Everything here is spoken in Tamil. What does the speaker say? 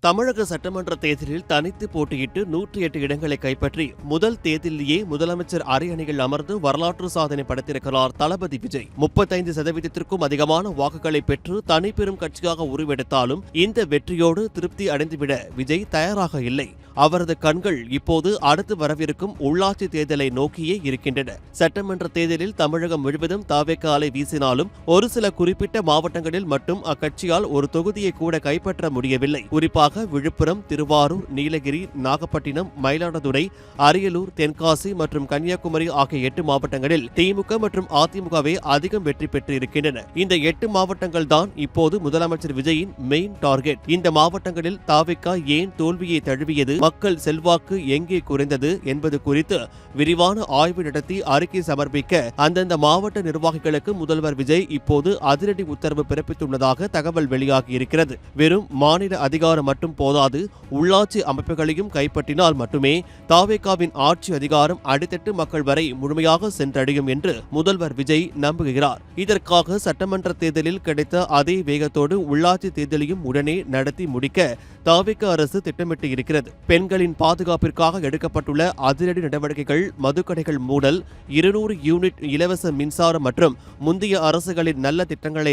தமிழக சட்டமன்ற தேர்தலில் தனித்து போட்டியிட்டு 108 இடங்களை கைப்பற்றி முதல் தேர்தலிலேயே முதலமைச்சர் அரியணையில் அமர்ந்து வரலாற்று சாதனை படைத்திருக்கிறார் தளபதி விஜய். 35%த்திற்கும் அதிகமான வாக்குகளை பெற்று தனிப்பெரும் கட்சியாக உருவெடுத்தாலும் இந்த வெற்றியோடு திருப்தி அடைந்துவிட விஜய் தயாராக இல்லை. அவரது கண்கள் இப்போது அடுத்து வரவிருக்கும் உள்ளாட்சி தேர்தலை நோக்கியே இருக்கின்றன. சட்டமன்ற தேர்தலில் தமிழகம் முழுவதும் தாவேக அலை வீசினாலும் ஒரு சில குறிப்பிட்ட மாவட்டங்களில் மட்டும் அக்கட்சியால் ஒரு தொகுதியை கூட கைப்பற்ற முடியவில்லை. குறிப்பாக விழுப்புரம், திருவாரூர், நீலகிரி, நாகப்பட்டினம், மயிலாடுதுறை, அரியலூர், தென்காசி மற்றும் கன்னியாகுமரி ஆகிய 8 மாவட்டங்களில் திமுக மற்றும் அதிமுகவே அதிகம் வெற்றி பெற்று இருக்கின்றன. இந்த 8 மாவட்டங்கள் தான் இப்போது முதலமைச்சர் விஜயின் மெயின் டார்கெட். இந்த மாவட்டங்களில் தாவேக ஏன் தோல்வியை தழுவியது, மக்கள் செல்வாக்கு எங்கே குறைந்தது என்பது குறித்து விரிவான ஆய்வு நடத்தி அறிக்கை சமர்ப்பிக்க அந்தந்த மாவட்ட நிர்வாகிகளுக்கு முதல்வர் விஜய் இப்போது அதிரடி உத்தரவு பிறப்பித்துள்ளதாக தகவல் வெளியாகியிருக்கிறது. வெறும் மாநில அதிகாரம் மட்டும் போதாது, உள்ளாட்சி அமைப்புகளையும் கைப்பற்றினால் மட்டுமே தாவேகாவின் ஆட்சி அதிகாரம் அடித்தட்டு மக்கள் வரை முழுமையாக சென்றடையும் என்று முதல்வர் விஜய் நம்புகிறார். இதற்காக சட்டமன்ற தேர்தலில் கிடைத்த அதே வேகத்தோடு உள்ளாட்சி தேர்தலையும் உடனே நடத்தி முடிக்க தாவேக அரசு திட்டமிட்டு இருக்கிறது. பெண்களின் பாதுகாப்பிற்காக எடுக்கப்பட்டுள்ள அதிரடி நடவடிக்கைகள், மதுக்கடைகள் மூடல், 200 யூனிட் இலவச மின்சாரம் மற்றும் முந்தைய அரசுகளின் நல்ல திட்டங்களை